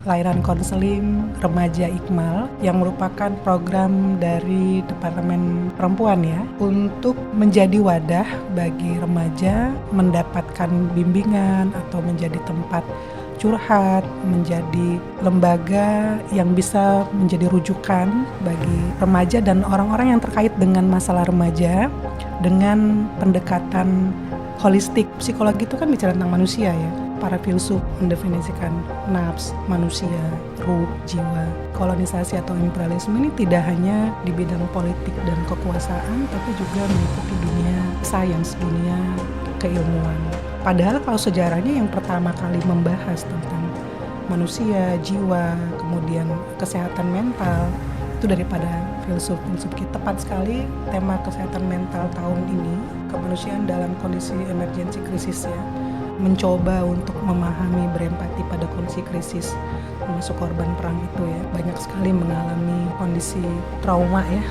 layanan konseling remaja Iqmal yang merupakan program dari Departemen Perempuan ya, untuk menjadi wadah bagi remaja mendapatkan bimbingan atau menjadi tempat curhat, menjadi lembaga yang bisa menjadi rujukan bagi remaja dan orang-orang yang terkait dengan masalah remaja dengan pendekatan holistik. Psikologi itu kan bicara tentang manusia ya. Para filsuf mendefinisikan nafs, manusia, ruh, jiwa. Kolonisasi atau imperialisme ini tidak hanya di bidang politik dan kekuasaan, tapi juga meliputi dunia sains, dunia keilmuan. Padahal kalau sejarahnya yang pertama kali membahas tentang manusia, jiwa, kemudian kesehatan mental, itu daripada filsuf-filsuf kita. Tepat sekali tema kesehatan mental tahun ini, kemanusiaan dalam kondisi emergensi krisis ya, mencoba untuk memahami, berempati pada kondisi krisis, termasuk korban perang itu ya, banyak sekali mengalami kondisi trauma ya.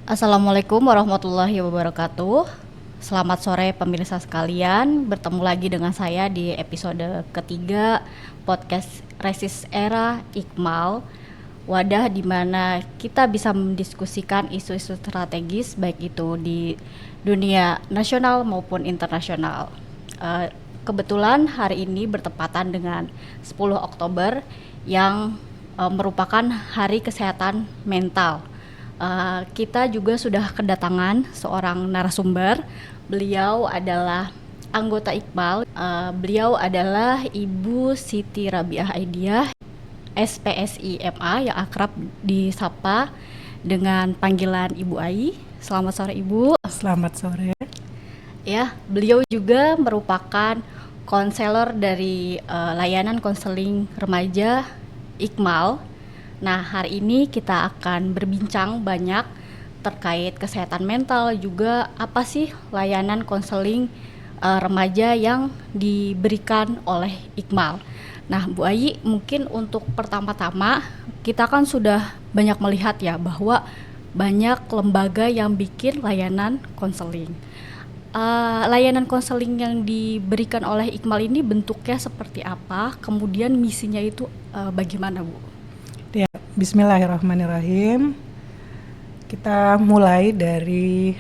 Assalamualaikum warahmatullahi wabarakatuh. Selamat sore pemirsa sekalian, bertemu lagi dengan saya di episode ketiga podcast Resist Era Iqmal, wadah di mana kita bisa mendiskusikan isu-isu strategis baik itu di dunia nasional maupun internasional. Kebetulan hari ini bertepatan dengan 10 Oktober yang merupakan Hari Kesehatan Mental. Kita juga sudah kedatangan seorang narasumber. Beliau adalah anggota Iqmal. Beliau adalah Ibu Siti Rabiah Aidiah, SPSI MA yang akrab disapa dengan panggilan Ibu Ai. Selamat sore Ibu. Selamat sore. Ya, beliau juga merupakan konselor dari layanan konseling remaja Iqmal. Nah, hari ini kita akan berbincang banyak terkait kesehatan mental, juga apa sih layanan konseling remaja yang diberikan oleh Iqmal. Nah, Bu Ayi, mungkin untuk pertama-tama kita kan sudah banyak melihat ya bahwa banyak lembaga yang bikin layanan konseling. Layanan konseling yang diberikan oleh Iqmal ini bentuknya seperti apa? Kemudian misinya itu bagaimana, Bu? Ya, bismillahirrahmanirrahim. Kita mulai dari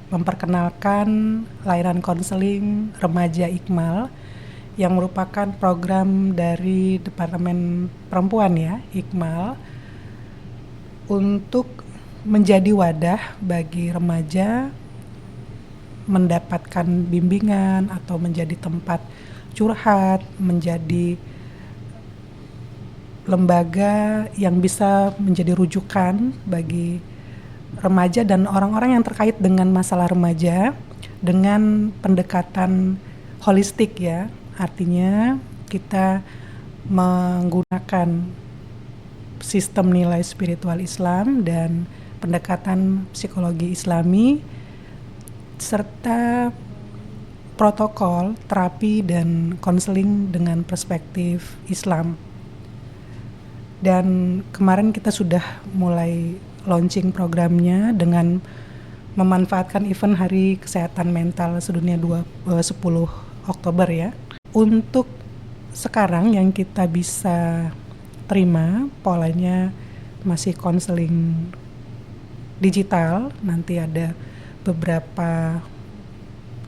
memperkenalkan layanan konseling remaja Iqmal yang merupakan program dari Departemen Perempuan ya, Iqmal, untuk menjadi wadah bagi remaja mendapatkan bimbingan atau menjadi tempat curhat, menjadi lembaga yang bisa menjadi rujukan bagi remaja dan orang-orang yang terkait dengan masalah remaja dengan pendekatan holistik ya. Artinya kita menggunakan sistem nilai spiritual Islam dan pendekatan psikologi Islami serta protokol terapi dan konseling dengan perspektif Islam. Dan kemarin kita sudah mulai launching programnya dengan memanfaatkan event Hari Kesehatan Mental Sedunia 10 Oktober ya. Untuk sekarang yang kita bisa terima polanya masih konseling digital. Nanti ada beberapa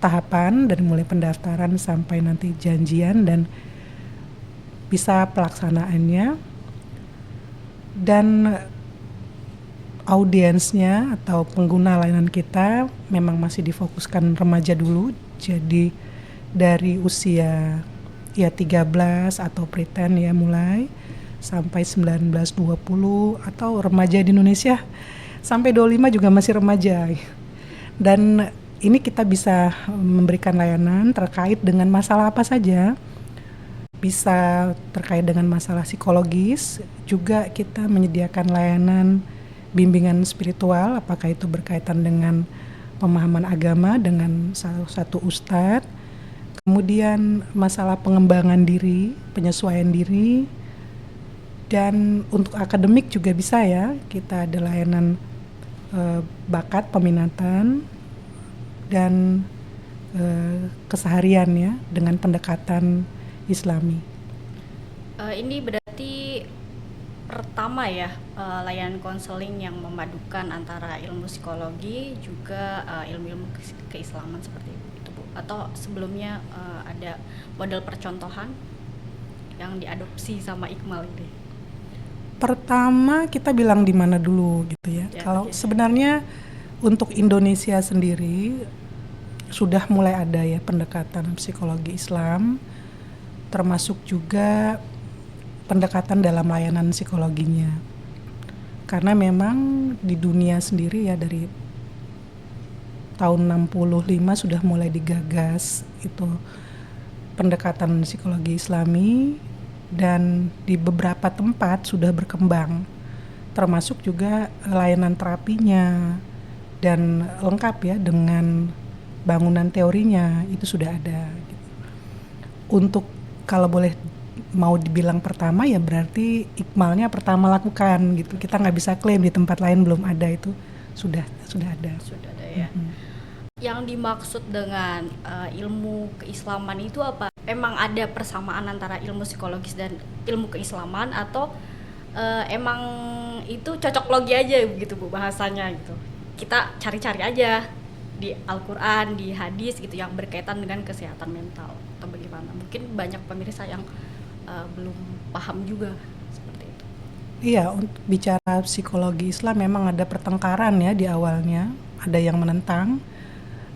tahapan dari mulai pendaftaran sampai nanti janjian dan bisa pelaksanaannya. Dan audiensnya atau pengguna layanan kita memang masih difokuskan remaja dulu, jadi dari usia ya 13 atau pre-teen ya mulai sampai 19-20 atau remaja di Indonesia sampai 25 juga masih remaja. Dan ini kita bisa memberikan layanan terkait dengan masalah apa saja. Bisa terkait dengan masalah psikologis, juga kita menyediakan layanan bimbingan spiritual, apakah itu berkaitan dengan pemahaman agama dengan salah satu ustadz, kemudian masalah pengembangan diri, penyesuaian diri, dan untuk akademik juga bisa ya, kita ada layanan bakat peminatan dan keseharian ya dengan pendekatan Islami. Ini berarti pertama ya, layanan konseling yang memadukan antara ilmu psikologi juga ilmu-ilmu keislaman seperti itu, Bu. Atau sebelumnya ada model percontohan yang diadopsi sama Iqmal ini? Pertama kita bilang di mana dulu gitu ya. Kalau sebenarnya untuk Indonesia sendiri sudah mulai ada ya pendekatan psikologi Islam, termasuk juga pendekatan dalam layanan psikologinya. Karena memang di dunia sendiri ya dari tahun 65 sudah mulai digagas itu pendekatan psikologi Islami, dan di beberapa tempat sudah berkembang, termasuk juga layanan terapinya dan lengkap ya dengan bangunan teorinya itu sudah ada. Untuk kalau boleh mau dibilang pertama ya berarti Iqmalnya pertama lakukan gitu. Kita nggak bisa klaim di tempat lain belum ada, itu sudah ada. Sudah ada ya. Yang dimaksud dengan ilmu keislaman itu apa? Emang ada persamaan antara ilmu psikologis dan ilmu keislaman, atau emang itu cocok logi aja gitu Bu bahasanya gitu? Kita cari-cari aja di Al-Quran, di hadis gitu yang berkaitan dengan kesehatan mental atau bagaimana? Mungkin banyak pemirsa yang belum paham juga seperti itu. Iya, untuk bicara psikologi Islam memang ada pertengkaran ya di awalnya. Ada yang menentang,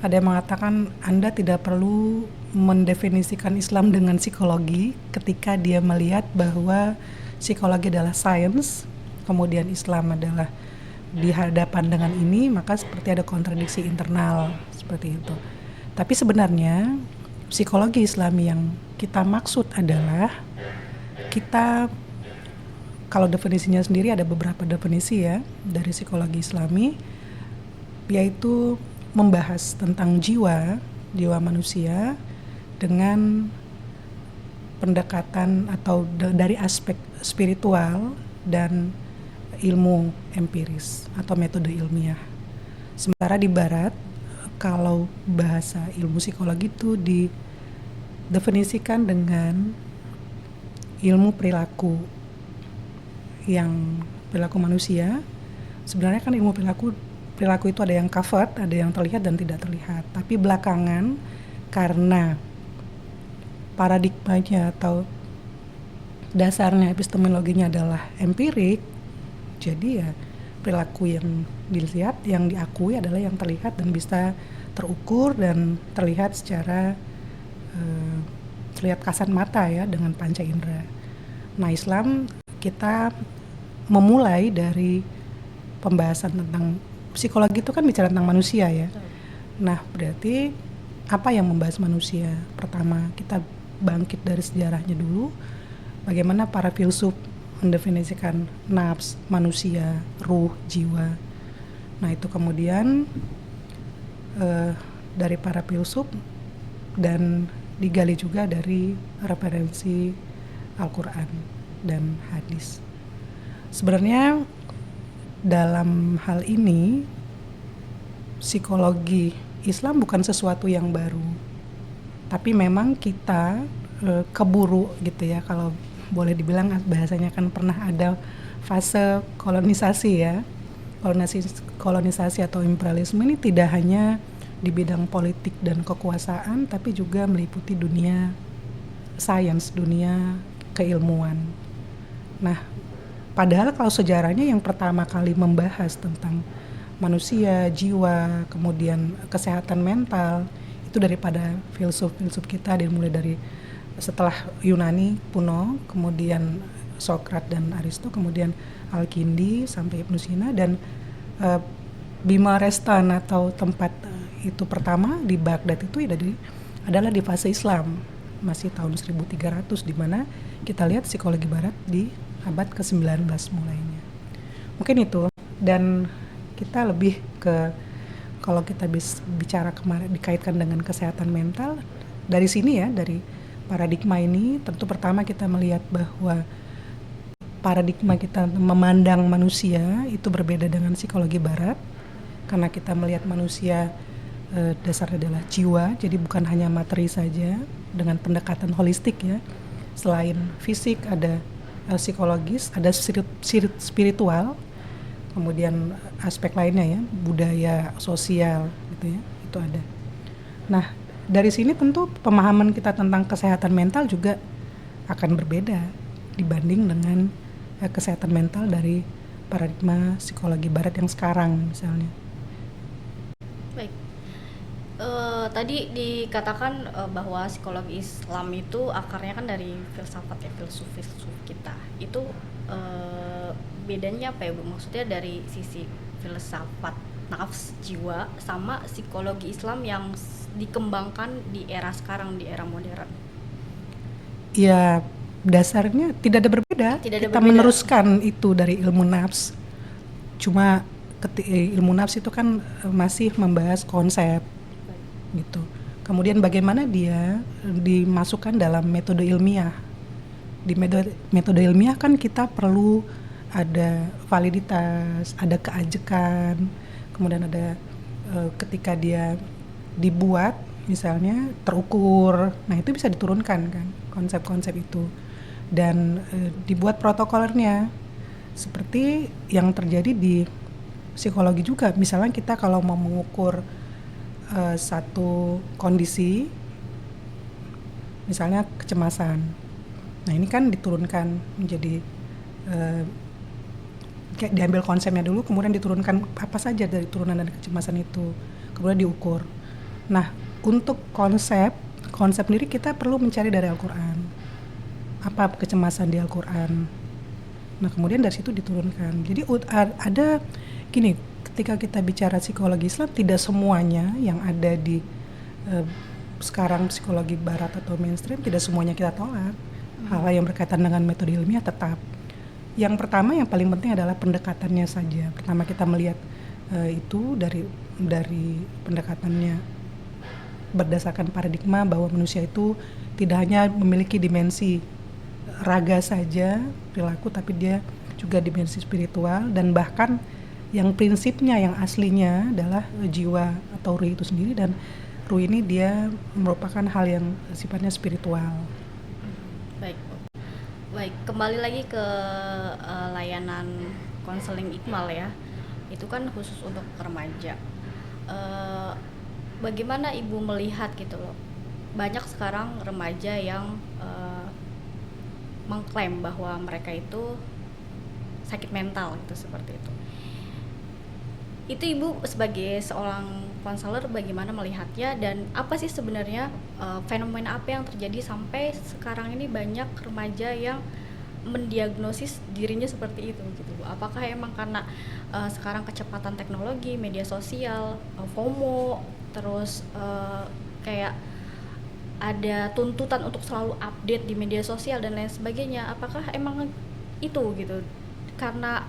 ada yang mengatakan Anda tidak perlu mendefinisikan Islam dengan psikologi ketika dia melihat bahwa psikologi adalah sains, kemudian Islam adalah di hadapan dengan ini, maka seperti ada kontradiksi internal seperti itu. Tapi sebenarnya psikologi Islami yang kita maksud adalah kita, kalau definisinya sendiri ada beberapa definisi ya dari psikologi Islami, yaitu membahas tentang jiwa manusia dengan pendekatan atau dari aspek spiritual dan ilmu empiris atau metode ilmiah. Sementara di Barat, kalau bahasa ilmu psikologi itu didefinisikan dengan ilmu perilaku manusia. Sebenarnya kan ilmu perilaku itu ada yang covered, ada yang terlihat dan tidak terlihat. Tapi belakangan karena paradigmanya atau dasarnya epistemologinya adalah empirik, jadi ya perilaku yang dilihat, yang diakui adalah yang terlihat dan bisa terukur dan terlihat secara terlihat kasat mata ya dengan panca indera. Nah, Islam kita memulai dari pembahasan tentang psikologi itu kan bicara tentang manusia ya. Nah, berarti apa yang membahas manusia? Pertama, kita bangkit dari sejarahnya dulu. Bagaimana para filsuf mendefinisikan nafs, manusia, ruh, jiwa. Nah, itu kemudian dari para filsuf dan digali juga dari referensi Al-Quran dan hadis. Sebenarnya dalam hal ini psikologi Islam bukan sesuatu yang baru, tapi memang kita keburu gitu ya, kalau boleh dibilang bahasanya kan pernah ada fase kolonisasi ya. Kolonisasi atau imperialisme ini tidak hanya di bidang politik dan kekuasaan, tapi juga meliputi dunia sains, dunia keilmuan. Nah, padahal kalau sejarahnya yang pertama kali membahas tentang manusia, jiwa, kemudian kesehatan mental, itu daripada filsuf-filsuf kita, dimulai dari setelah Yunani kuno, kemudian Sokrat dan Aristo, kemudian Al-Kindi sampai Ibnu Sina, dan Bima Restan atau tempat itu pertama di Baghdad itu adalah di fase Islam, masih tahun 1300, di mana kita lihat psikologi barat di abad ke-19 mulainya. Mungkin itu, dan kita lebih ke, kalau kita bicara kemarin dikaitkan dengan kesehatan mental, dari sini ya, dari paradigma ini, tentu pertama kita melihat bahwa paradigma kita memandang manusia itu berbeda dengan psikologi barat, karena kita melihat manusia dasarnya adalah jiwa, jadi bukan hanya materi saja, dengan pendekatan holistik ya. Selain fisik ada psikologis, ada spiritual, kemudian aspek lainnya ya, budaya, sosial gitu ya, itu ada. Nah, dari sini tentu pemahaman kita tentang kesehatan mental juga akan berbeda dibanding dengan kesehatan mental dari paradigma psikologi barat yang sekarang misalnya. Baik. Tadi dikatakan bahwa psikologi Islam itu akarnya kan dari filsafat ya, filsuf kita. Itu bedanya apa ya Bu? Maksudnya dari sisi filsafat nafs jiwa sama psikologi Islam yang dikembangkan di era sekarang, di era modern. Ya, dasarnya tidak ada berbeda. Kita meneruskan itu dari ilmu nafs. Cuma ilmu nafs itu kan masih membahas konsep gitu. Kemudian bagaimana dia dimasukkan dalam metode ilmiah. Di metode ilmiah kan kita perlu ada validitas, ada keajekan, kemudian ada ketika dia dibuat misalnya terukur, nah itu bisa diturunkan kan konsep-konsep itu, dan dibuat protokolnya seperti yang terjadi di psikologi juga. Misalnya kita kalau mau mengukur satu kondisi, misalnya kecemasan, nah ini kan diturunkan menjadi kayak diambil konsepnya dulu, kemudian diturunkan apa saja dari turunan dari kecemasan itu, kemudian diukur. Nah, untuk konsep sendiri kita perlu mencari dari Al-Quran. Apa kecemasan di Al-Quran? Nah, kemudian dari situ diturunkan. Jadi ada gini, ketika kita bicara psikologi Islam, tidak semuanya yang ada di sekarang psikologi barat atau mainstream, tidak semuanya kita tolak. Hal-hal yang berkaitan dengan metode ilmiah tetap. Yang pertama, yang paling penting adalah pendekatannya saja. Pertama kita melihat itu dari pendekatannya berdasarkan paradigma bahwa manusia itu tidak hanya memiliki dimensi raga saja, perilaku, tapi dia juga dimensi spiritual, dan bahkan yang prinsipnya, yang aslinya adalah jiwa atau ruh itu sendiri, dan ruh ini dia merupakan hal yang sifatnya spiritual. Baik, kembali lagi ke layanan konseling Iqmal ya. Itu kan khusus untuk remaja. Bagaimana Ibu melihat gitu loh, banyak sekarang remaja yang mengklaim bahwa mereka itu sakit mental gitu, seperti itu. Itu Ibu sebagai seorang konselor bagaimana melihatnya, dan apa sih sebenarnya fenomena apa yang terjadi sampai sekarang ini banyak remaja yang mendiagnosis dirinya seperti itu gitu. Apakah emang karena sekarang kecepatan teknologi, media sosial, FOMO, terus kayak ada tuntutan untuk selalu update di media sosial dan lain sebagainya. Apakah emang itu gitu karena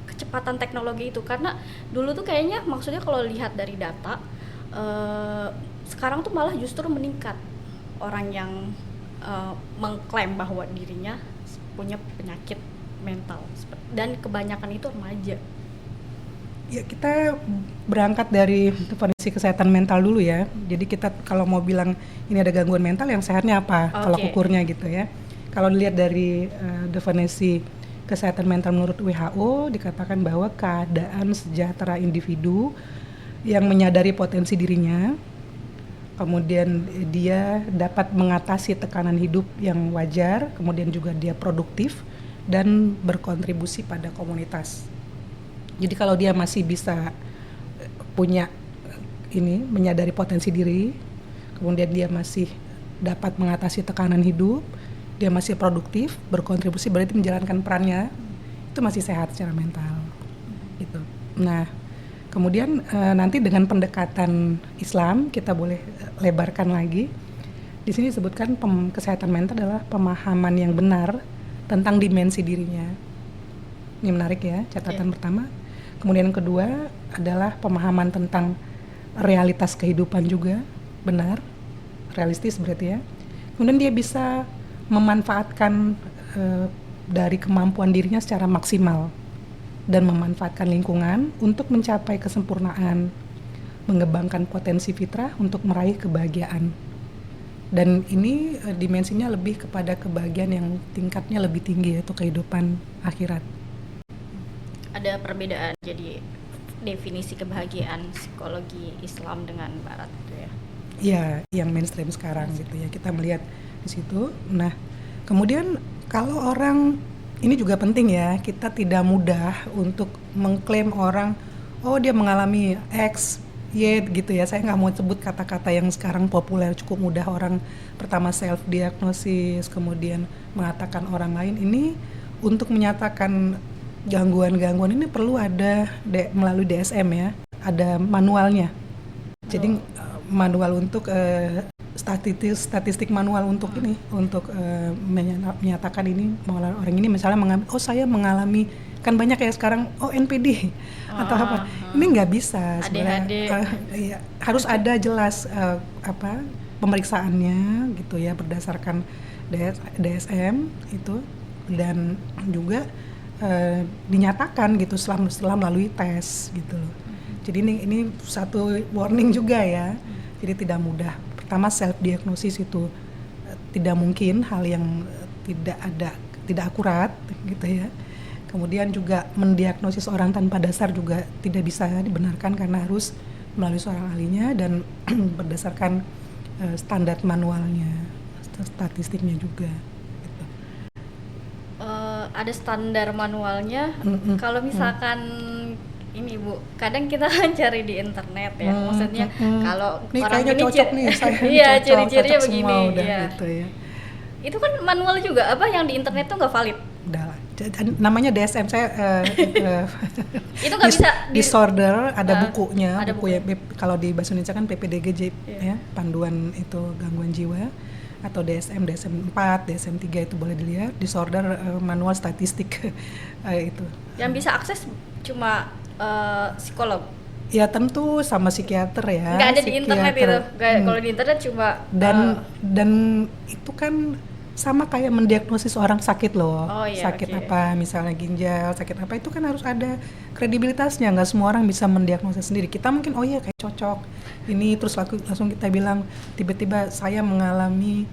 kecepatan teknologi itu? Karena dulu tuh kayaknya, maksudnya kalau lihat dari data sekarang tuh malah justru meningkat orang yang mengklaim bahwa dirinya punya penyakit mental, dan kebanyakan itu remaja. Ya, kita berangkat dari definisi kesehatan mental dulu ya. Jadi kita kalau mau bilang ini ada gangguan mental, yang sehatnya apa? Kalau ukurnya gitu ya. Kalau dilihat dari definisi kesehatan mental menurut WHO, dikatakan bahwa keadaan sejahtera individu yang menyadari potensi dirinya, kemudian dia dapat mengatasi tekanan hidup yang wajar, kemudian juga dia produktif dan berkontribusi pada komunitas. Jadi kalau dia masih bisa punya menyadari potensi diri, kemudian dia masih dapat mengatasi tekanan hidup, dia masih produktif, berkontribusi, berarti menjalankan perannya, itu masih sehat secara mental gitu. Nah, kemudian nanti dengan pendekatan Islam kita boleh lebarkan lagi. Di sini disebutkan kesehatan mental adalah pemahaman yang benar tentang dimensi dirinya. Ini menarik ya, catatan pertama. Kemudian yang kedua adalah pemahaman tentang realitas kehidupan juga, benar, realistis berarti ya. Kemudian dia bisa memanfaatkan dari kemampuan dirinya secara maksimal dan memanfaatkan lingkungan untuk mencapai kesempurnaan. mengembangkan potensi fitrah untuk meraih kebahagiaan. Dan ini dimensinya lebih kepada kebahagiaan yang tingkatnya lebih tinggi, yaitu kehidupan akhirat. Ada perbedaan jadi definisi kebahagiaan psikologi Islam dengan Barat gitu ya? Iya, yang mainstream sekarang gitu ya, kita melihat di situ. Nah, kemudian kalau orang, ini juga penting ya, kita tidak mudah untuk mengklaim orang, oh dia mengalami X, Y gitu ya. Saya nggak mau sebut kata-kata yang sekarang populer, cukup mudah orang pertama self-diagnosis, kemudian mengatakan orang lain. Ini untuk menyatakan gangguan-gangguan ini perlu ada melalui DSM ya, ada manualnya. Jadi manual untuk statistik manual untuk ini, untuk menyatakan ini orang ini misalnya oh saya mengalami, kan banyak ya sekarang NPD atau apa. Ini nggak bisa sebenarnya. Ya, harus ada jelas pemeriksaannya gitu ya, berdasarkan DSM itu, dan juga dinyatakan gitu setelah melalui tes gitu loh. Jadi ini satu warning juga ya. Jadi tidak mudah. Pertama self diagnosis itu tidak mungkin, hal yang tidak akurat gitu ya. Kemudian juga mendiagnosis orang tanpa dasar juga tidak bisa dibenarkan karena harus melalui seorang ahlinya dan berdasarkan standar manualnya, statistiknya juga. Gitu. Ada standar manualnya. Kalau misalkan ini Bu, kadang kita cari di internet ya, maksudnya kalau orang ini cocok nih, saya iya ciri-cirinya begini, ya. Gitu ya. Itu kan manual juga, apa yang di internet tuh nggak valid? Udah lah, namanya DSM saya itu nggak bisa disorder, ada bukunya, buku ya, kalau di bahasa Indonesia kan PPDGJ ya, panduan itu gangguan jiwa, atau DSM 4, DSM 3 itu boleh dilihat, disorder manual statistik itu. Yang bisa akses cuma psikolog. Ya tentu sama psikiater ya. Nggak ada di internet itu. Kalau di internet cuma dan itu kan sama kayak mendiagnosis orang sakit loh. Sakit apa, misalnya ginjal, sakit apa, itu kan harus ada kredibilitasnya. Nggak semua orang bisa mendiagnosis sendiri. Kita mungkin kayak cocok ini, terus langsung kita bilang tiba-tiba saya mengalami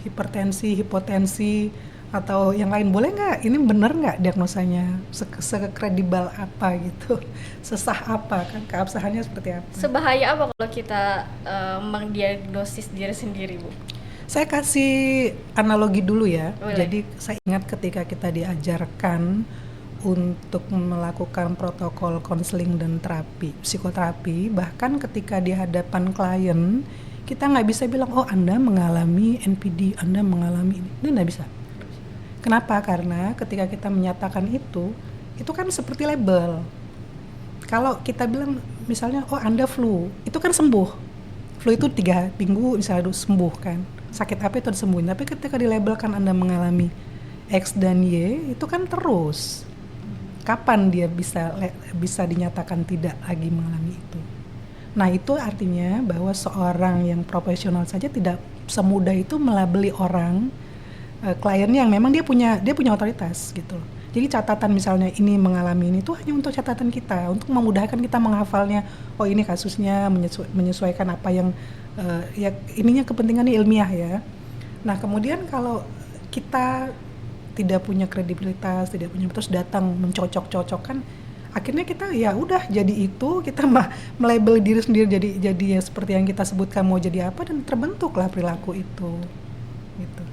hipertensi, hipotensi atau yang lain, boleh nggak? Ini bener nggak diagnosanya? Sekredibel apa gitu? Sesah apa kan? Keabsahannya seperti apa? Sebahaya apa kalau kita mendiagnosis diri sendiri, Bu? Saya kasih analogi dulu ya. Boleh. Jadi saya ingat ketika kita diajarkan untuk melakukan protokol konseling dan terapi, psikoterapi, bahkan ketika di hadapan klien, kita nggak bisa bilang, Anda mengalami NPD, Anda mengalami ini nggak bisa. Kenapa? Karena ketika kita menyatakan itu kan seperti label. Kalau kita bilang misalnya, Anda flu, itu kan sembuh. Flu itu 3 minggu misalnya sembuh kan. Sakit apa itu disembuhin. Tapi ketika dilabelkan Anda mengalami X dan Y, itu kan terus. Kapan dia bisa dinyatakan tidak lagi mengalami itu? Nah, itu artinya bahwa seorang yang profesional saja tidak semudah itu melabeli orang, kliennya yang memang dia punya otoritas gitu loh. Jadi catatan misalnya ini mengalami ini itu hanya untuk catatan kita, untuk memudahkan kita menghafalnya. Ini kasusnya menyesuaikan apa yang ya ininya kepentingannya ilmiah ya. Nah kemudian kalau kita tidak punya kredibilitas, tidak punya, terus datang mencocok-cocokkan, akhirnya kita ya udah jadi itu, kita melabel diri sendiri jadi ya seperti yang kita sebutkan mau jadi apa, dan terbentuklah perilaku itu gitu.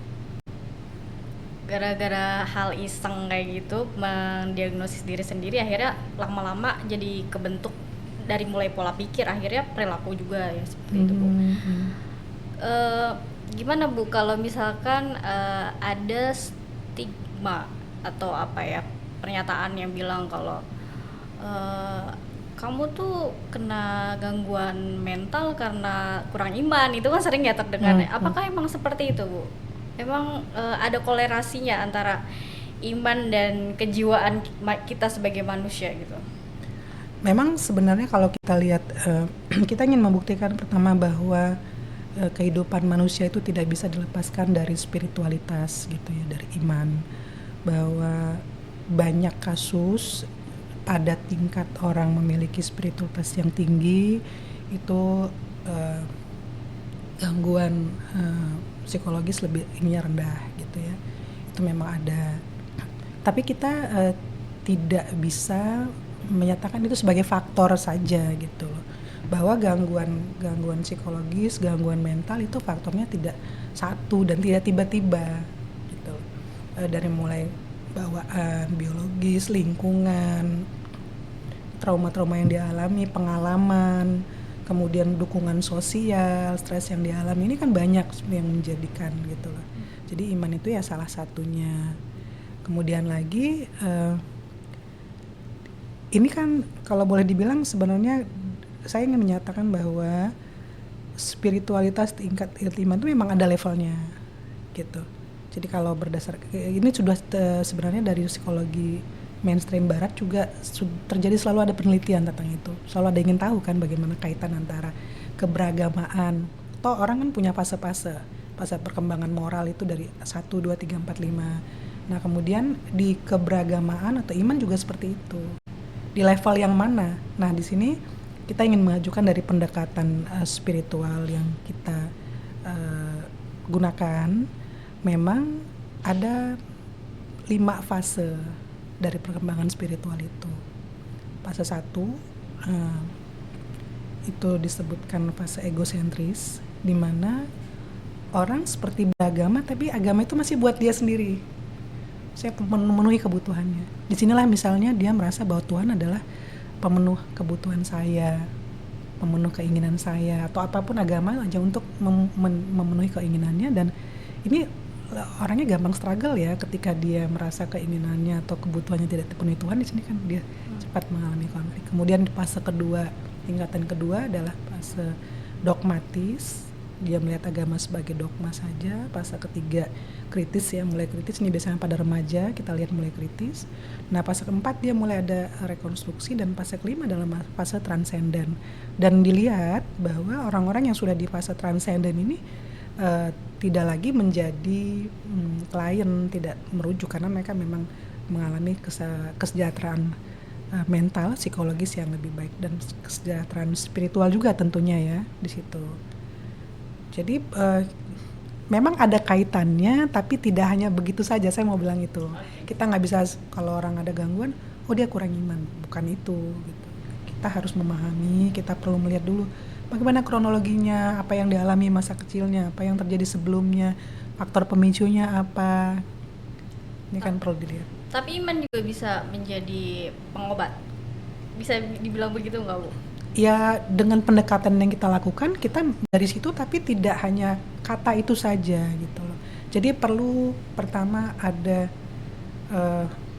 Gara-gara hal iseng kayak gitu mendiagnosis diri sendiri, akhirnya lama-lama jadi kebentuk dari mulai pola pikir, akhirnya perilaku juga ya seperti itu Bu. Gimana Bu kalau misalkan ada stigma atau apa ya, pernyataan yang bilang kalau kamu tuh kena gangguan mental karena kurang iman, itu kan sering ya terdengar. Apakah emang seperti itu Bu? Emang ada kolerasinya antara iman dan kejiwaan kita sebagai manusia gitu? Memang sebenarnya kalau kita lihat, kita ingin membuktikan pertama bahwa kehidupan manusia itu tidak bisa dilepaskan dari spiritualitas gitu ya, dari iman. Bahwa banyak kasus ada tingkat orang memiliki spiritualitas yang tinggi itu gangguan psikologis lebih ininya rendah gitu ya, itu memang ada. Tapi kita tidak bisa menyatakan itu sebagai faktor saja gitu loh, bahwa gangguan psikologis, gangguan mental itu faktornya tidak satu dan tidak tiba-tiba gitu. Dari mulai bawaan, biologis, lingkungan, trauma-trauma yang dialami, pengalaman, kemudian dukungan sosial, stres yang dialami, ini kan banyak yang menjadikan gitu loh. Jadi iman itu ya salah satunya. Kemudian lagi ini kan kalau boleh dibilang sebenarnya saya ingin menyatakan bahwa spiritualitas tingkat iman itu memang ada levelnya gitu. Jadi kalau berdasar ini sudah sebenarnya dari psikologi mainstream barat juga terjadi, selalu ada penelitian tentang itu. Selalu ada ingin tahu kan bagaimana kaitan antara keberagamaan. Toh orang kan punya fase-fase perkembangan moral itu dari 1, 2, 3, 4, 5. Nah kemudian di keberagamaan atau iman juga seperti itu. Di level yang mana? Nah di sini kita ingin mengajukan dari pendekatan spiritual yang kita gunakan. Memang ada 5 fase dari perkembangan spiritual itu. Fase 1 itu disebutkan fase egosentris, di mana orang seperti beragama tapi agama itu masih buat dia sendiri. Saya memenuhi kebutuhannya. Disinilah misalnya dia merasa bahwa Tuhan adalah pemenuh kebutuhan saya, pemenuh keinginan saya, atau apapun agama aja untuk memenuhi keinginannya. Dan ini orangnya gampang struggle ya ketika dia merasa keinginannya atau kebutuhannya tidak dipenuhi Tuhan. Di sini kan dia cepat mengalami konflik. Kemudian fase kedua, tingkatan kedua adalah fase dogmatis. Dia melihat agama sebagai dogma saja. Fase ketiga kritis ya, mulai kritis. Ini biasanya pada remaja kita lihat mulai kritis. Nah fase keempat dia mulai ada rekonstruksi, dan fase kelima adalah fase transenden. Dan dilihat bahwa orang-orang yang sudah di fase transenden ini tidak lagi menjadi klien, tidak merujuk, karena mereka memang mengalami kesejahteraan mental, psikologis yang lebih baik, dan kesejahteraan spiritual juga tentunya ya di situ. Jadi memang ada kaitannya, tapi tidak hanya begitu saja. Saya mau bilang itu. Kita nggak bisa kalau orang ada gangguan, oh dia kurang iman. Bukan itu. Gitu. Kita harus memahami, kita perlu melihat dulu bagaimana kronologinya, apa yang dialami masa kecilnya, apa yang terjadi sebelumnya, faktor pemicunya apa. Ini kan perlu dilihat. Tapi iman juga bisa menjadi pengobat. Bisa dibilang begitu nggak, Bu? Ya dengan pendekatan yang kita lakukan, kita dari situ, tapi tidak hanya kata itu saja gitu loh. Jadi perlu pertama ada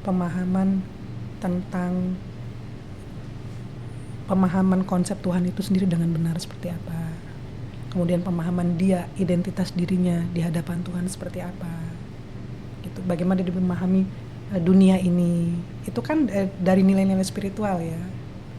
pemahaman tentang pemahaman konsep Tuhan itu sendiri dengan benar seperti apa. Kemudian pemahaman dia, identitas dirinya di hadapan Tuhan seperti apa. Gitu. Bagaimana dia memahami dunia ini. Itu kan dari nilai-nilai spiritual ya.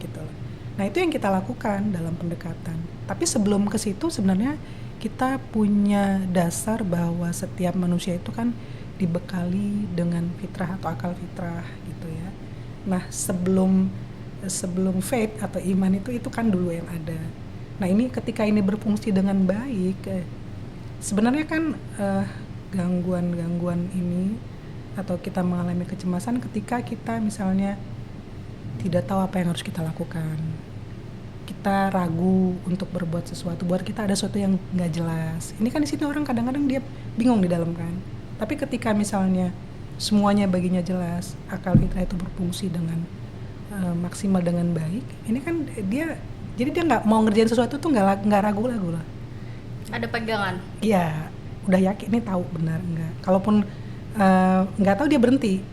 Gitu loh. Nah itu yang kita lakukan dalam pendekatan. Tapi sebelum ke situ sebenarnya kita punya dasar bahwa setiap manusia itu kan dibekali dengan fitrah atau akal fitrah gitu ya. Nah sebelum faith atau iman itu kan dulu yang ada. Nah ini ketika ini berfungsi dengan baik, sebenarnya kan gangguan-gangguan ini atau kita mengalami kecemasan ketika kita misalnya tidak tahu apa yang harus kita lakukan. Kita ragu untuk berbuat sesuatu, buat kita ada sesuatu yang nggak jelas. Ini kan di sini orang kadang-kadang dia bingung di dalam kan. Tapi ketika misalnya semuanya baginya jelas, akal fitrah itu berfungsi dengan maksimal dengan baik, ini kan dia nggak mau ngerjain sesuatu tuh nggak ragu-ragu lah. Ada pegangan. Iya, udah yakin ini tahu benar enggak. Kalaupun nggak tahu dia berhenti.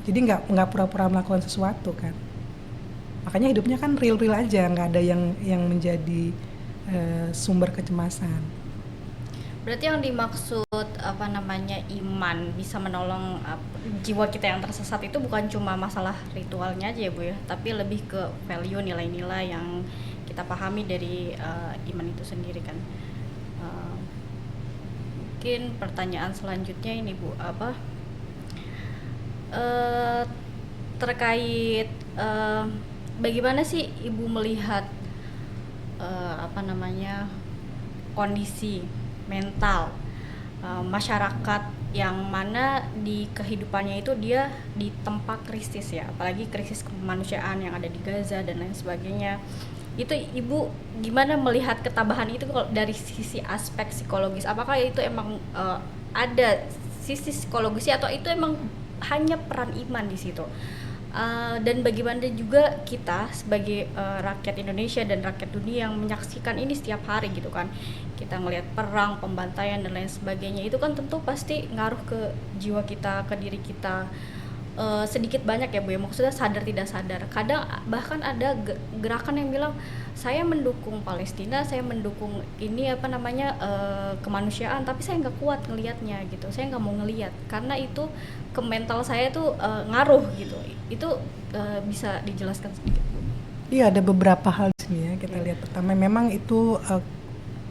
Jadi nggak pura-pura melakukan sesuatu kan. Makanya hidupnya kan real aja, nggak ada yang menjadi sumber kecemasan. Berarti yang dimaksud iman bisa menolong jiwa kita yang tersesat itu bukan cuma masalah ritualnya aja ya Bu ya, tapi lebih ke value, nilai-nilai yang kita pahami dari iman itu sendiri kan. Mungkin pertanyaan selanjutnya ini Bu, terkait eh, bagaimana sih Ibu melihat kondisi mental masyarakat yang mana di kehidupannya itu dia ditempa krisis ya, apalagi krisis kemanusiaan yang ada di Gaza dan lain sebagainya. Itu Ibu gimana melihat ketabahan itu kalau dari sisi aspek psikologis? Apakah itu emang ada sisi psikologisnya atau itu emang hanya peran iman di situ? Dan bagaimana juga kita sebagai rakyat Indonesia dan rakyat dunia yang menyaksikan ini setiap hari gitu kan, kita ngelihat perang, pembantaian dan lain sebagainya, itu kan tentu pasti ngaruh ke jiwa kita, ke diri kita. Sedikit banyak ya Bu ya, maksudnya sadar tidak sadar. Kadang bahkan ada gerakan yang bilang saya mendukung Palestina, saya mendukung ini kemanusiaan, tapi saya nggak kuat ngelihatnya gitu, saya nggak mau ngelihat karena itu ke mental saya tuh ngaruh gitu. Itu bisa dijelaskan sedikit Bu? Iya, ada beberapa hal di sini ya kita lihat. Pertama, memang itu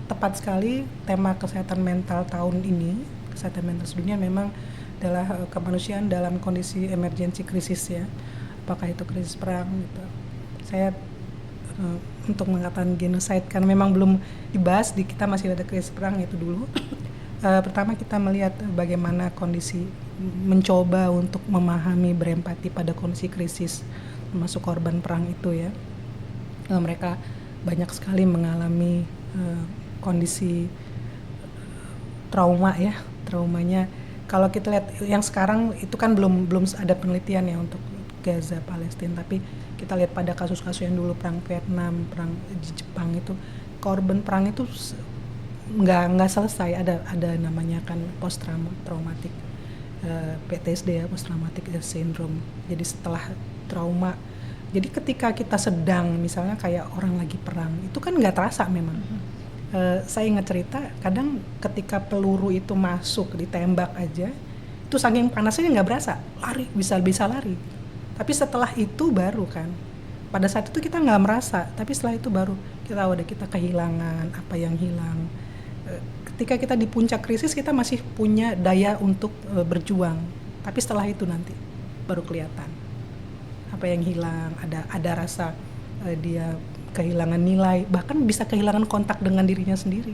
tepat sekali tema kesehatan mental tahun ini, kesehatan mental sedunia memang adalah kemanusiaan dalam kondisi emergensi krisis ya. Apakah itu krisis perang gitu. Saya untuk mengatakan genocide karena memang belum dibahas di kita, masih ada krisis perang itu dulu. Pertama kita melihat bagaimana kondisi, mencoba untuk memahami, berempati pada kondisi krisis termasuk korban perang itu ya. Mereka banyak sekali mengalami kondisi trauma ya, traumanya. Kalau kita lihat yang sekarang itu kan belum ada penelitian ya untuk Gaza, Palestina, tapi kita lihat pada kasus-kasus yang dulu perang Vietnam, perang di Jepang itu korban perang itu nggak selesai, ada namanya kan post traumatic PTSD ya, post traumatic syndrome. Jadi setelah trauma, jadi ketika kita sedang misalnya kayak orang lagi perang itu kan nggak terasa memang. Saya ingat cerita kadang ketika peluru itu masuk ditembak aja itu saking panasnya nggak berasa, lari bisa lari, tapi setelah itu baru kan, pada saat itu kita nggak merasa, tapi setelah itu baru kita kehilangan apa yang hilang. Ketika kita di puncak krisis kita masih punya daya untuk berjuang, tapi setelah itu nanti baru kelihatan apa yang hilang, ada rasa dia kehilangan nilai, bahkan bisa kehilangan kontak dengan dirinya sendiri,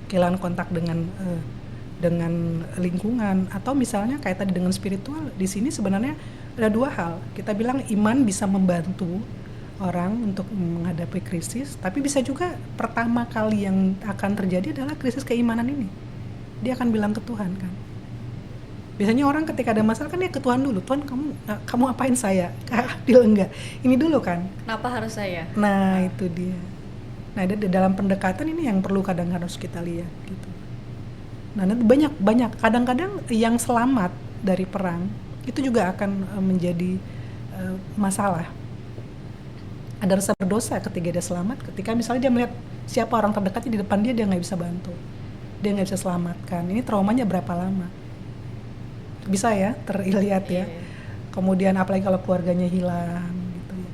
kehilangan kontak dengan lingkungan, atau misalnya kayak tadi dengan spiritual. Di sini sebenarnya ada dua hal. Kita bilang iman bisa membantu orang untuk menghadapi krisis, tapi bisa juga pertama kali yang akan terjadi adalah krisis keimanan ini. Dia akan bilang ke Tuhan kan. Biasanya orang ketika ada masalah kan dia ke Tuhan dulu. Tuhan, kamu apain saya? Adil enggak? Ini dulu kan. Kenapa harus saya? Nah, itu dia. Nah, dalam pendekatan ini yang perlu kadang harus kita lihat gitu. Nah, banyak kadang-kadang yang selamat dari perang itu juga akan menjadi masalah. Ada rasa berdosa ketika dia selamat, ketika misalnya dia melihat siapa orang terdekatnya di depan dia nggak bisa bantu, dia nggak bisa selamatkan. Ini traumanya berapa lama? Bisa ya terlihat ya. Kemudian apalagi kalau keluarganya hilang gitu ya.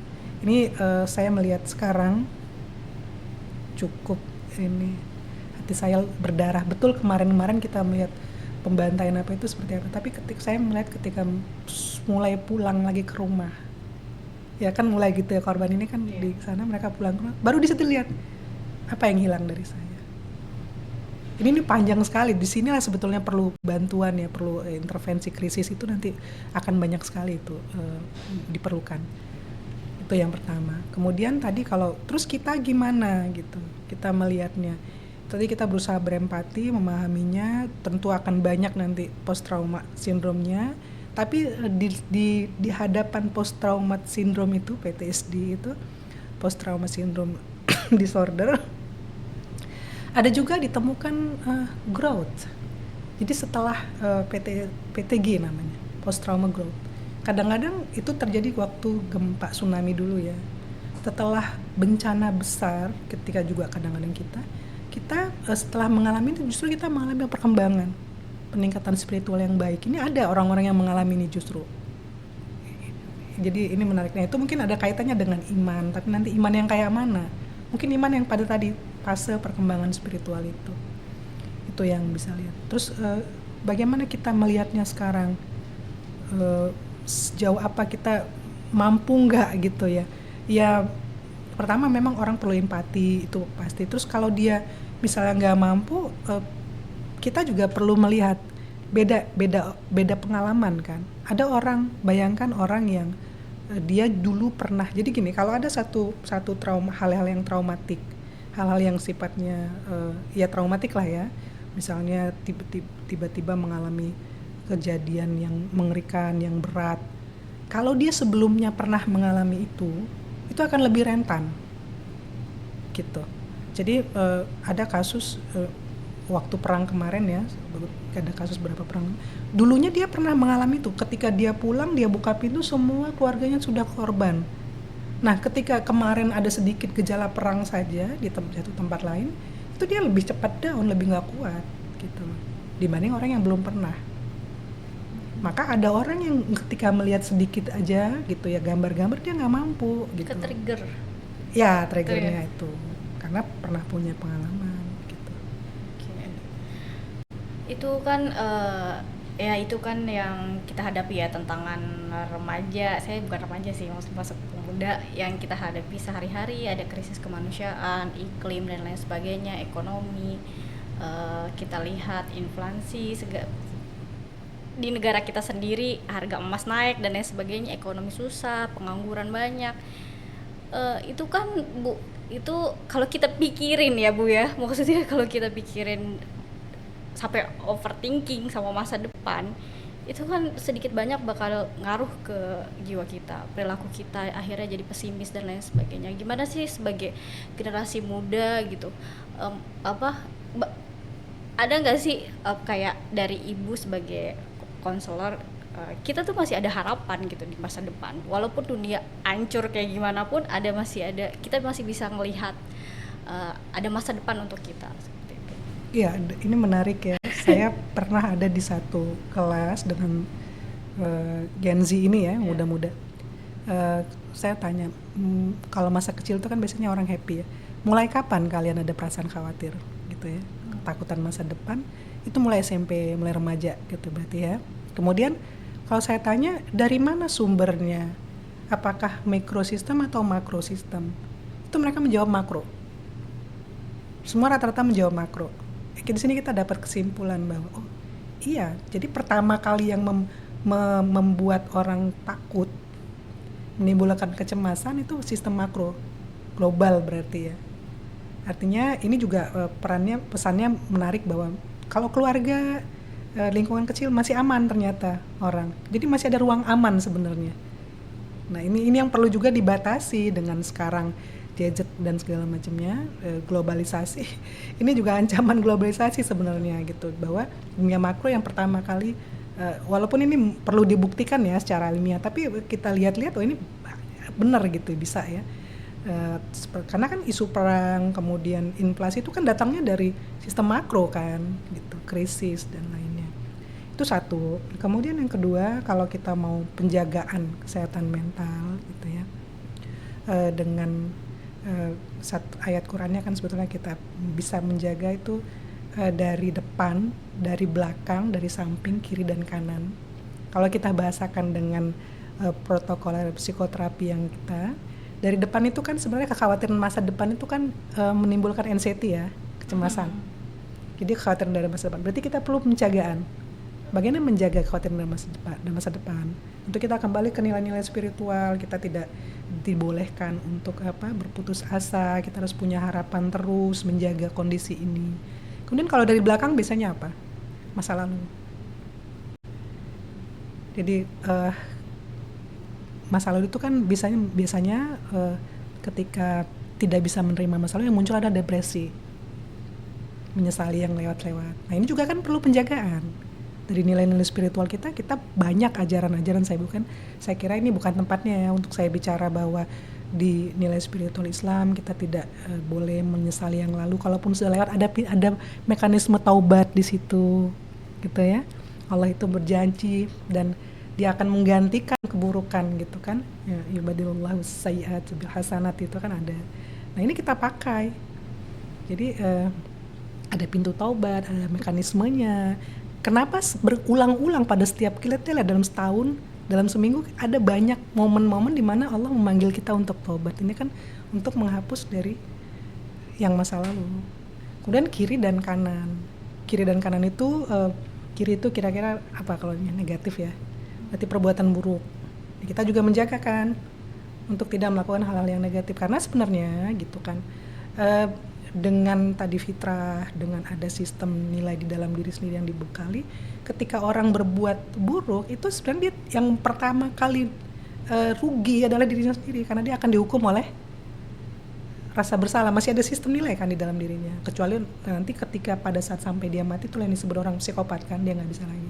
Ini saya melihat sekarang cukup ini hati saya berdarah betul. Kemarin kita melihat pembantaian apa itu seperti apa, tapi saya melihat ketika mulai pulang lagi ke rumah ya kan, mulai gitu ya, korban ini kan di sana, mereka pulang ke rumah, baru di situ lihat apa yang hilang dari saya. Ini panjang sekali. Di sinilah sebetulnya perlu bantuan ya, perlu intervensi krisis itu nanti akan banyak sekali itu diperlukan. Itu yang pertama. Kemudian tadi kalau terus kita gimana gitu, kita melihatnya. Tadi kita berusaha berempati, memahaminya. Tentu akan banyak nanti post trauma sindromnya. Tapi di hadapan post trauma syndrome itu, PTSD itu, post trauma syndrome disorder, ada juga ditemukan growth. Jadi setelah PTG namanya, post trauma growth. Kadang-kadang itu terjadi waktu gempa tsunami dulu ya. Setelah bencana besar, ketika juga kadang-kadang kita setelah mengalami itu justru kita mengalami perkembangan, peningkatan spiritual yang baik. Ini ada orang-orang yang mengalami ini justru. Jadi ini menariknya itu mungkin ada kaitannya dengan iman, tapi nanti iman yang kayak mana? Mungkin iman yang pada tadi fase perkembangan spiritual itu yang bisa lihat. Terus bagaimana kita melihatnya sekarang, sejauh apa kita mampu nggak gitu ya. Ya pertama memang orang perlu empati, itu pasti. Terus kalau dia misalnya nggak mampu, kita juga perlu melihat beda pengalaman kan. Ada orang, bayangkan orang yang dia dulu pernah, jadi gini, kalau ada satu trauma, hal-hal yang traumatik, hal-hal yang sifatnya ya traumatik lah ya, misalnya tiba-tiba mengalami kejadian yang mengerikan, yang berat. Kalau dia sebelumnya pernah mengalami itu akan lebih rentan gitu. Jadi ada kasus waktu perang kemarin ya, ada kasus berapa perang. Dulunya dia pernah mengalami itu. Ketika dia pulang, dia buka pintu, semua keluarganya sudah korban. Nah, ketika kemarin ada sedikit gejala perang saja di satu tempat lain, itu dia lebih cepat down, lebih nggak kuat gitu, dibanding orang yang belum pernah. Maka ada orang yang ketika melihat sedikit aja gitu ya, gambar-gambar, dia nggak mampu gitu. Ke-trigger. Ya, triggernya itu karena pernah punya pengalaman gitu. Itu kan ya itu kan yang kita hadapi ya, tantangan remaja. Saya bukan remaja sih, maksudnya masuk pemuda yang kita hadapi sehari-hari. Ada krisis kemanusiaan, iklim dan lain sebagainya, ekonomi. Kita lihat inflasi di negara kita sendiri, harga emas naik dan lain sebagainya, ekonomi susah, pengangguran banyak. Itu kan Bu, itu kalau kita pikirin ya Bu ya, maksudnya kalau kita pikirin sampai overthinking sama masa depan, itu kan sedikit banyak bakal ngaruh ke jiwa kita, perilaku kita akhirnya jadi pesimis dan lain sebagainya. Gimana sih sebagai generasi muda gitu, ada nggak sih kayak dari Ibu sebagai konselor, kita tuh masih ada harapan gitu di masa depan, walaupun dunia hancur kayak gimana pun, kita masih bisa melihat ada masa depan untuk kita. Iya, ini menarik ya. Saya pernah ada di satu kelas dengan Gen Z ini ya, muda-muda. Saya tanya, kalau masa kecil itu kan biasanya orang happy ya. Mulai kapan kalian ada perasaan khawatir gitu ya? Ketakutan masa depan itu mulai SMP, mulai remaja gitu berarti ya. Kemudian kalau saya tanya dari mana sumbernya? Apakah mikrosistem atau makrosistem? Itu mereka menjawab makro. Semua rata-rata menjawab makro. Di sini kita dapat kesimpulan bahwa oh iya, jadi pertama kali yang membuat orang takut, menimbulkan kecemasan itu sistem makro global berarti ya. Artinya ini juga pesannya menarik bahwa kalau keluarga, lingkungan kecil masih aman ternyata orang. Jadi masih ada ruang aman sebenarnya. Nah ini yang perlu juga dibatasi dengan sekarang gadget dan segala macamnya, globalisasi. Ini juga ancaman globalisasi sebenarnya gitu, bahwa dunia makro yang pertama kali, walaupun ini perlu dibuktikan ya secara ilmiah, tapi kita lihat-lihat oh ini benar gitu bisa ya. Karena kan isu perang kemudian inflasi itu kan datangnya dari sistem makro kan gitu, krisis dan lainnya. Itu satu. Kemudian yang kedua, kalau kita mau penjagaan kesehatan mental gitu ya, dengan satu ayat Qurannya kan sebetulnya kita bisa menjaga itu dari depan, dari belakang, dari samping, kiri dan kanan. Kalau kita bahasakan dengan protokol psikoterapi yang kita, dari depan itu kan sebenarnya kekhawatiran masa depan itu kan menimbulkan anxiety ya, kecemasan. Jadi kekhawatiran dari masa depan. Berarti kita perlu penjagaan. Bagaimana menjaga kekhawatiran dari masa depan? Untuk kita kembali ke nilai-nilai spiritual, kita tidak dibolehkan untuk berputus asa, kita harus punya harapan terus, menjaga kondisi ini. Kemudian kalau dari belakang biasanya apa? Masa lalu. Jadi masa lalu itu kan biasanya ketika tidak bisa menerima masa lalu, yang muncul ada depresi, menyesali yang lewat-lewat. Nah ini juga kan perlu penjagaan. Dari nilai-nilai spiritual kita banyak ajaran-ajaran. Saya kira ini bukan tempatnya ya untuk saya bicara bahwa di nilai spiritual Islam kita tidak boleh menyesali yang lalu. Kalaupun sudah lewat, ada mekanisme taubat di situ gitu ya. Allah itu berjanji dan dia akan menggantikan keburukan gitu kan ya, yubadilullahu sayyi'at bil hasanat, itu kan ada. Nah ini kita pakai, jadi ada pintu taubat, ada mekanismenya. Kenapa berulang-ulang pada setiap kita lihat dalam setahun dalam seminggu ada banyak momen-momen di mana Allah memanggil kita untuk tobat. Ini kan untuk menghapus dari yang masa lalu. Kemudian kiri dan kanan. Kiri dan kanan itu kiri itu kira-kira apa kalau negatif ya? Berarti perbuatan buruk. Kita juga menjaga kan untuk tidak melakukan hal-hal yang negatif, karena sebenarnya gitu kan dengan tadi fitrah, dengan ada sistem nilai di dalam diri sendiri yang dibekali, ketika orang berbuat buruk itu sebenarnya yang pertama kali rugi adalah dirinya sendiri, karena dia akan dihukum oleh rasa bersalah. Masih ada sistem nilai kan di dalam dirinya, kecuali nanti ketika pada saat sampai dia mati, itulah yang disebut orang psikopat kan, dia nggak bisa lagi.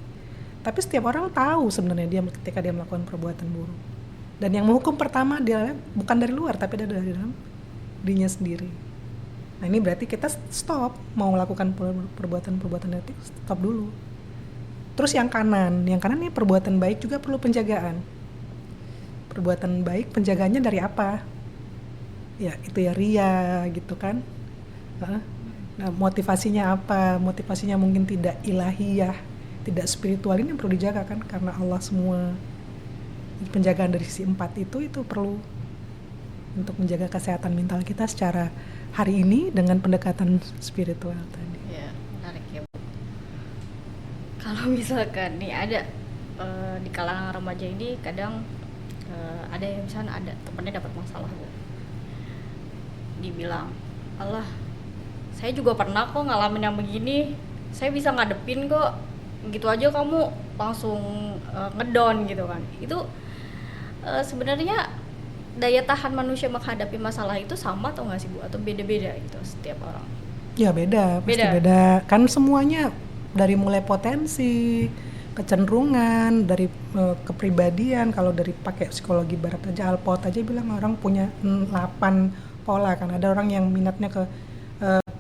Tapi setiap orang tahu sebenarnya dia ketika dia melakukan perbuatan buruk, dan yang menghukum pertama dia bukan dari luar tapi dari dalam dirinya sendiri. Nah ini berarti kita stop mau melakukan perbuatan negatif, stop dulu. Terus yang kanan ini perbuatan baik juga perlu penjagaan. Perbuatan baik penjagaannya dari apa? Ya itu ya ria gitu kan. Nah motivasinya apa? Motivasinya mungkin tidak ilahiyah, tidak spiritual, ini yang perlu dijaga kan, karena Allah semua. Penjagaan dari sisi 4 itu perlu untuk menjaga kesehatan mental kita secara hari ini dengan pendekatan spiritual tadi. Ya, menarik ya Bu. Kalau misalkan nih ada di kalangan remaja ini kadang ada yang misalnya ada temennya dapat masalah Bu, dibilang, Allah saya juga pernah kok ngalamin yang begini, saya bisa ngadepin kok, gitu aja kamu langsung ngedown gitu kan. Itu sebenarnya daya tahan manusia menghadapi masalah itu sama atau nggak sih Bu, atau beda-beda gitu setiap orang? Ya beda, pasti beda. Kan semuanya dari mulai potensi, kecenderungan, dari kepribadian. Kalau dari pakai psikologi barat aja, Alport aja bilang orang punya 8 pola kan. Ada orang yang minatnya ke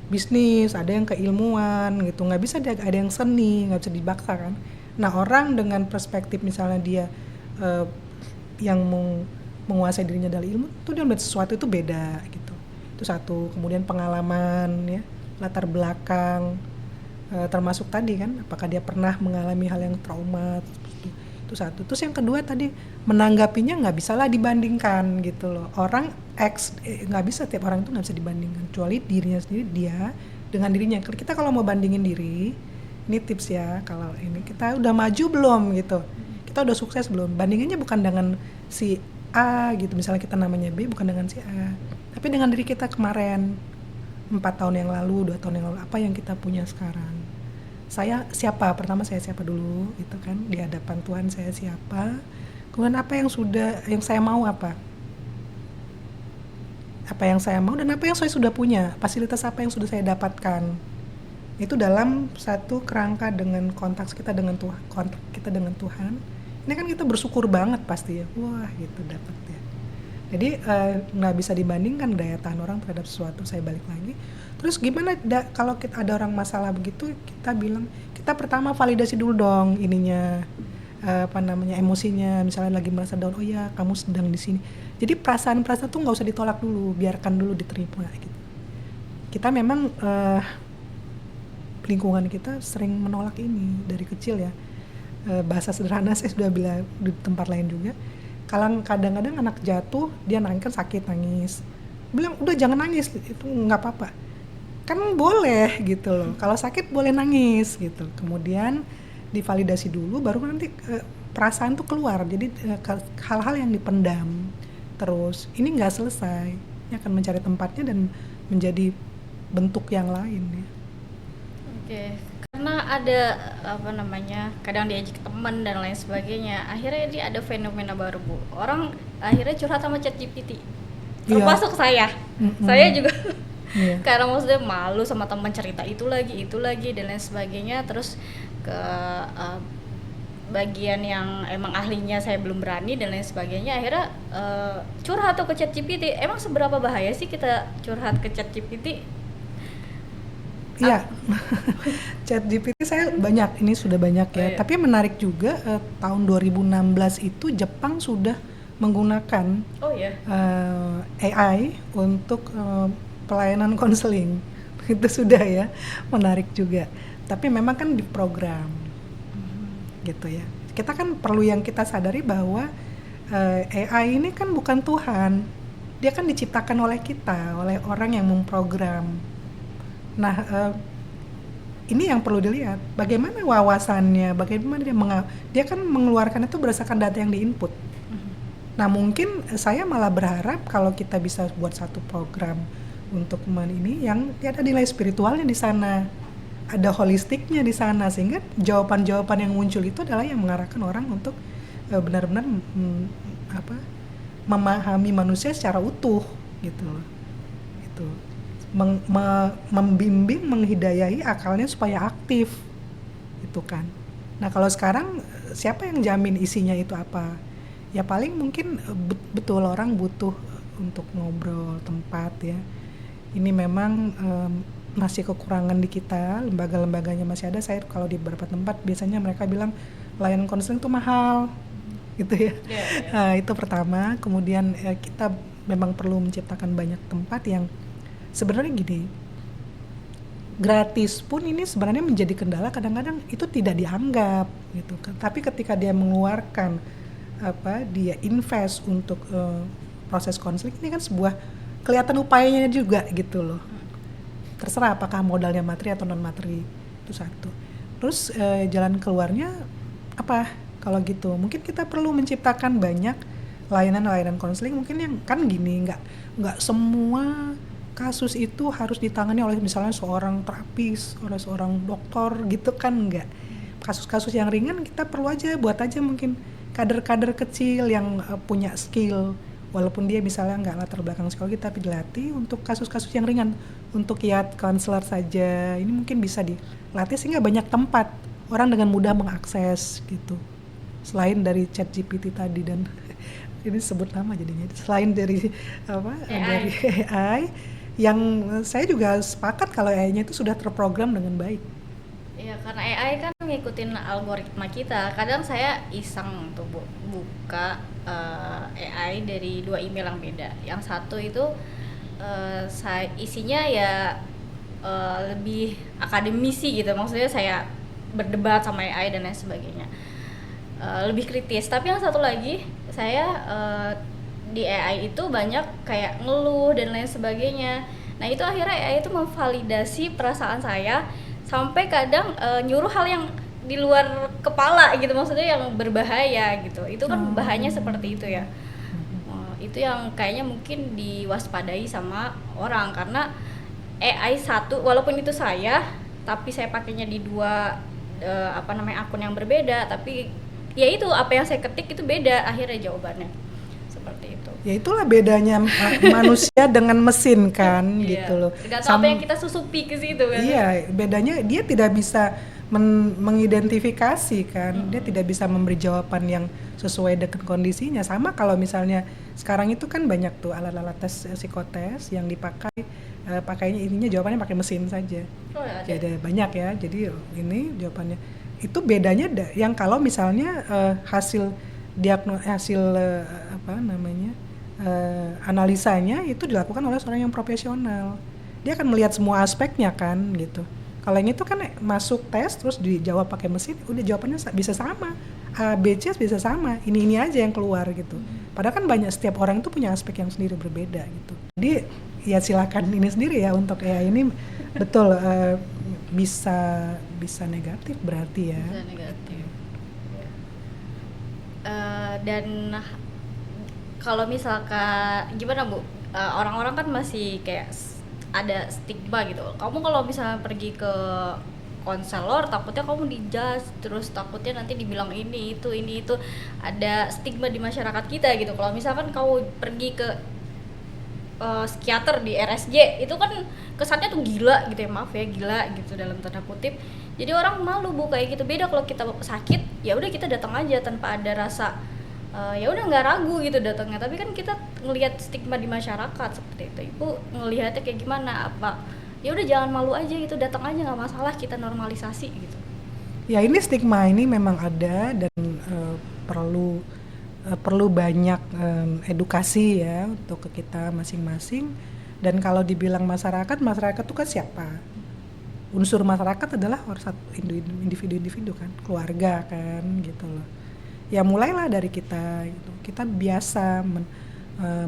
bisnis, ada yang keilmuan gitu. Nggak bisa ada yang seni, nggak bisa dibaksa kan. Nah orang dengan perspektif misalnya dia yang menguasai dirinya dari ilmu, itu dia melihat sesuatu itu beda gitu. Itu satu. Kemudian pengalaman ya, latar belakang, termasuk tadi kan apakah dia pernah mengalami hal yang trauma, itu satu. Terus yang kedua tadi menanggapinya nggak bisa lah dibandingkan gitu loh. Orang nggak bisa, tiap orang itu nggak bisa dibandingkan, kecuali dirinya sendiri, dia dengan dirinya. Kita kalau mau bandingin diri, ini tips ya, kalau ini kita udah maju belum gitu, kita udah sukses belum, bandingannya bukan dengan si A gitu, misalnya kita namanya B, bukan dengan si A, tapi dengan diri kita kemarin 4 tahun yang lalu, 2 tahun yang lalu, apa yang kita punya sekarang. Saya siapa, pertama saya siapa dulu gitu kan, di hadapan Tuhan saya siapa, kemudian apa yang saya mau, apa yang saya mau, dan apa yang saya sudah punya, fasilitas apa yang sudah saya dapatkan. Itu dalam satu kerangka dengan konteks kita dengan Tuhan, kontak kita dengan Tuhan. Ini kan kita bersyukur banget pasti ya, wah gitu dapat ya. Jadi nggak bisa dibandingkan daya tahan orang terhadap sesuatu. Saya balik lagi. Terus gimana kalau ada orang masalah begitu, kita bilang, kita pertama validasi dulu dong ininya, emosinya. Misalnya lagi merasa down, oh ya kamu sedang di sini. Jadi perasaan-perasaan tuh nggak usah ditolak dulu, biarkan dulu diterima gitu. Kita memang lingkungan kita sering menolak ini dari kecil ya. Bahasa sederhana saya sudah bilang di tempat lain juga, kadang-kadang anak jatuh dia nangis kan, sakit nangis, bilang udah jangan nangis, itu nggak apa-apa kan, boleh gitu loh, kalau sakit boleh nangis gitu. Kemudian divalidasi dulu, baru nanti perasaan tuh keluar. Jadi hal-hal yang dipendam terus ini nggak selesai, ini akan mencari tempatnya dan menjadi bentuk yang lain ya. Oke. Karena ada kadang diajak teman dan lain sebagainya, akhirnya dia ada fenomena baru Bu, orang akhirnya curhat sama ChatGPT, termasuk saya juga karena maksudnya malu sama teman, cerita itu lagi dan lain sebagainya. Terus ke bagian yang emang ahlinya saya belum berani dan lain sebagainya, akhirnya curhat tuh ke ChatGPT. Emang seberapa bahaya sih kita curhat ke ChatGPT? Iya, ChatGPT saya sudah banyak ya. Tapi menarik juga, tahun 2016 itu Jepang sudah menggunakan AI untuk pelayanan konseling. Itu sudah ya, menarik juga. Tapi memang kan diprogram, gitu ya. kita kan perlu yang kita sadari bahwa AI ini kan bukan Tuhan. Dia kan diciptakan oleh kita, oleh orang yang memprogram. Nah, ini yang perlu dilihat. Bagaimana wawasannya, bagaimana dia kan mengeluarkan itu berdasarkan data yang diinput. Nah, mungkin saya malah berharap kalau kita bisa buat satu program untuk ini yang ada nilai spiritualnya di sana, ada holistiknya di sana, sehingga jawaban-jawaban yang muncul itu adalah yang mengarahkan orang untuk benar-benar memahami manusia secara utuh gitu loh. Itu membimbing, menghidayahi akalnya supaya aktif itu kan. Nah, kalau sekarang siapa yang jamin isinya itu apa? Ya paling mungkin betul orang butuh untuk ngobrol tempat ya. Ini memang masih kekurangan di kita, lembaga-lembaganya masih ada. Saya kalau di beberapa tempat biasanya mereka bilang layanan konseling itu mahal gitu ya. Itu pertama. Kemudian kita memang perlu menciptakan banyak tempat yang sebenarnya gini, gratis pun ini sebenarnya menjadi kendala, kadang-kadang itu tidak dianggap gitu. Tapi ketika dia mengeluarkan dia invest untuk proses konseling, ini kan sebuah kelihatan upayanya juga gitu loh. Terserah apakah modalnya materi atau non materi, itu satu. Terus jalan keluarnya apa kalau gitu? Mungkin kita perlu menciptakan banyak layanan konseling, mungkin yang kan gini, nggak semua kasus itu harus ditangani oleh misalnya seorang terapis, oleh seorang dokter gitu kan, enggak. Kasus-kasus yang ringan kita perlu buat aja mungkin kader-kader kecil yang punya skill, walaupun dia misalnya nggak latar belakang psikologi tapi dilatih untuk kasus-kasus yang ringan, untuk kiat konselor saja, ini mungkin bisa dilatih sehingga banyak tempat orang dengan mudah mengakses gitu. Selain dari ChatGPT tadi dan ini sebut nama jadinya, selain dari dari AI yang saya juga sepakat kalau AI-nya itu sudah terprogram dengan baik. Ya, karena AI kan ngikutin algoritma kita. Kadang saya iseng tuh buka AI dari 2 email yang beda. Yang satu itu isinya ya lebih akademisi gitu. Maksudnya saya berdebat sama AI dan lain sebagainya. Lebih kritis. Tapi yang satu lagi saya di AI itu banyak kayak ngeluh dan lain sebagainya. Nah, itu akhirnya AI itu memvalidasi perasaan saya, sampai kadang nyuruh hal yang di luar kepala gitu, maksudnya yang berbahaya gitu. Itu kan bahayanya seperti itu ya. Itu yang kayaknya mungkin diwaspadai sama orang, karena AI satu, walaupun itu saya, tapi saya pakainya di 2 akun yang berbeda, tapi ya itu apa yang saya ketik itu beda akhirnya jawabannya. Seperti itu. Ya itulah bedanya manusia dengan mesin kan gitu loh. Tergantung apa yang kita susupi ke situ kan. Iya, bedanya dia tidak bisa mengidentifikasi kan. Dia tidak bisa memberi jawaban yang sesuai dengan kondisinya. Sama kalau misalnya sekarang itu kan banyak tuh alat-alat tes psikotes yang dipakai, pakainya intinya jawabannya pakai mesin saja. Jadi banyak ya. Jadi ini jawabannya. Itu bedanya yang kalau misalnya hasil analisanya itu dilakukan oleh seorang yang profesional. Dia akan melihat semua aspeknya kan gitu. Kalau yang itu kan masuk tes terus dijawab pakai mesin, udah jawabannya bisa sama, A, B, C bisa sama, ini aja yang keluar gitu. Padahal kan setiap orang itu punya aspek yang sendiri berbeda gitu. Jadi ya silakan ini sendiri ya untuk ini betul bisa negatif berarti ya. Bisa negatif. Dan kalau misalkan gimana Bu, orang-orang kan masih kayak ada stigma gitu. Kamu kalau misalnya pergi ke konselor takutnya kamu dijudge, terus takutnya nanti dibilang ini itu, ada stigma di masyarakat kita gitu. Kalau misalkan kamu pergi ke psikiater di RSJ itu kan kesannya tuh gila gitu ya, maaf ya, gila gitu dalam tanda kutip. Jadi orang malu Bu kayak gitu. Beda kalau kita sakit, ya udah kita datang aja tanpa ada rasa ya udah nggak ragu gitu datangnya. Tapi kan kita ngelihat stigma di masyarakat seperti itu. Ibu ngelihatnya kayak gimana? Apa ya udah jangan malu aja gitu, datang aja nggak masalah, kita normalisasi gitu. Ya ini stigma ini memang ada dan perlu banyak edukasi ya untuk ke kita masing-masing. Dan kalau dibilang masyarakat itu kan siapa? Unsur masyarakat adalah individu-individu kan, keluarga kan gitu loh. Ya mulailah dari kita gitu. Kita biasa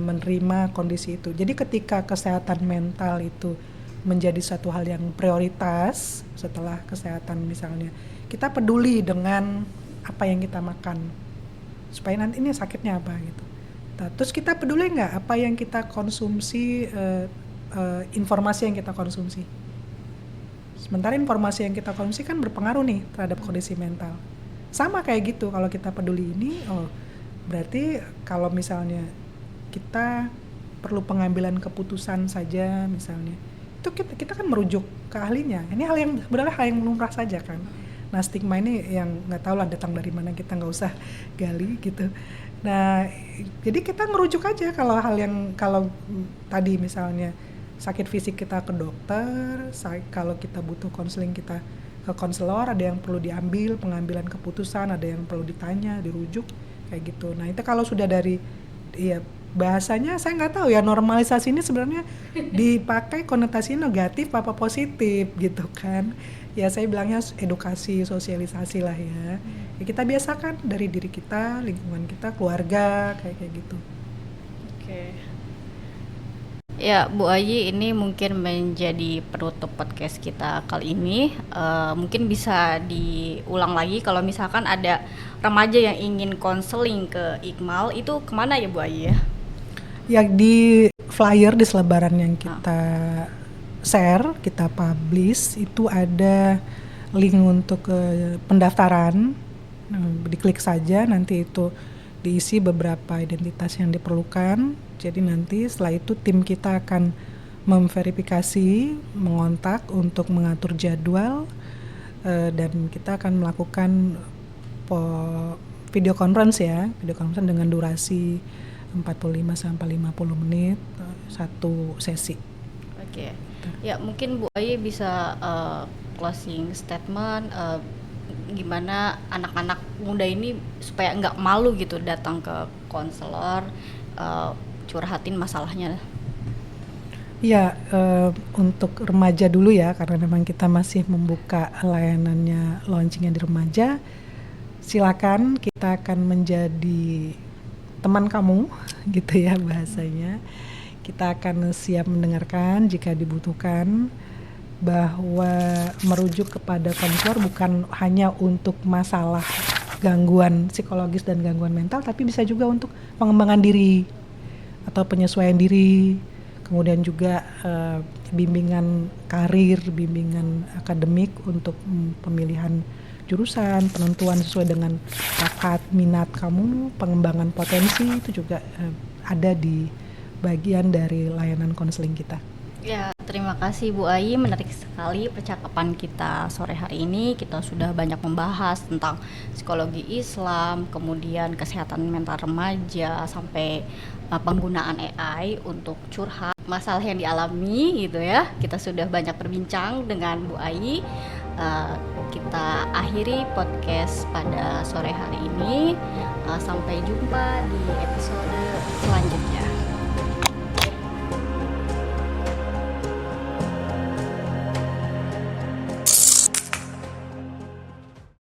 menerima kondisi itu. Jadi ketika kesehatan mental itu menjadi satu hal yang prioritas setelah kesehatan misalnya, kita peduli dengan apa yang kita makan supaya nanti ini sakitnya apa gitu. Nah, terus kita peduli nggak apa yang kita konsumsi, informasi yang kita konsumsi. Sementara informasi yang kita konsumsi kan berpengaruh nih terhadap kondisi mental. Sama kayak gitu, kalau kita peduli ini, berarti kalau misalnya kita perlu pengambilan keputusan saja misalnya, itu kita kan merujuk ke ahlinya. Ini hal yang sebenarnya hal yang lumrah saja kan. Nah stigma ini yang nggak tahu lah datang dari mana, kita nggak usah gali gitu. Nah jadi kita ngerujuk aja kalau tadi misalnya sakit fisik kita ke dokter, kalau kita butuh konseling kita ke konselor, ada yang perlu diambil pengambilan keputusan, ada yang perlu ditanya, dirujuk kayak gitu. Nah itu kalau sudah dari ya bahasanya saya nggak tahu ya, normalisasi ini sebenarnya dipakai konotasinya negatif apa positif gitu kan. Ya saya bilangnya edukasi, sosialisasi lah ya. Ya kita biasakan dari diri kita, lingkungan kita, keluarga kayak gitu. Oke. Ya, Bu Ayi, ini mungkin menjadi penutup podcast kita kali ini. Mungkin bisa diulang lagi kalau misalkan ada remaja yang ingin konseling ke Iqmal, itu kemana ya Bu Ayi ya? Ya di flyer di selebaran yang kita share, kita publish, itu ada link untuk pendaftaran. Diklik saja, nanti itu diisi beberapa identitas yang diperlukan. Jadi nanti setelah itu tim kita akan memverifikasi, mengontak untuk mengatur jadwal, dan kita akan melakukan video conference dengan durasi 45-50 menit satu sesi. Oke. Ya, mungkin Bu Ayi bisa closing statement, gimana anak-anak muda ini supaya nggak malu gitu datang ke konselor, curhatin masalahnya. Ya, untuk remaja dulu ya, karena memang kita masih membuka layanannya launchingnya di remaja. Silakan, kita akan menjadi teman kamu gitu ya bahasanya. Kita akan siap mendengarkan jika dibutuhkan, bahwa merujuk kepada konselor bukan hanya untuk masalah gangguan psikologis dan gangguan mental, tapi bisa juga untuk pengembangan diri atau penyesuaian diri, kemudian juga bimbingan karir, bimbingan akademik untuk pemilihan jurusan, penentuan sesuai dengan bakat, minat kamu, pengembangan potensi, itu juga ada di bagian dari layanan konseling kita. Ya, terima kasih Bu Ayi, menarik sekali percakapan kita sore hari ini. Kita sudah banyak membahas tentang psikologi Islam, kemudian kesehatan mental remaja, sampai penggunaan AI untuk curhat masalah yang dialami gitu ya. Kita sudah banyak berbincang dengan Bu Ayi. Kita akhiri podcast pada sore hari ini. Sampai jumpa di episode selanjutnya.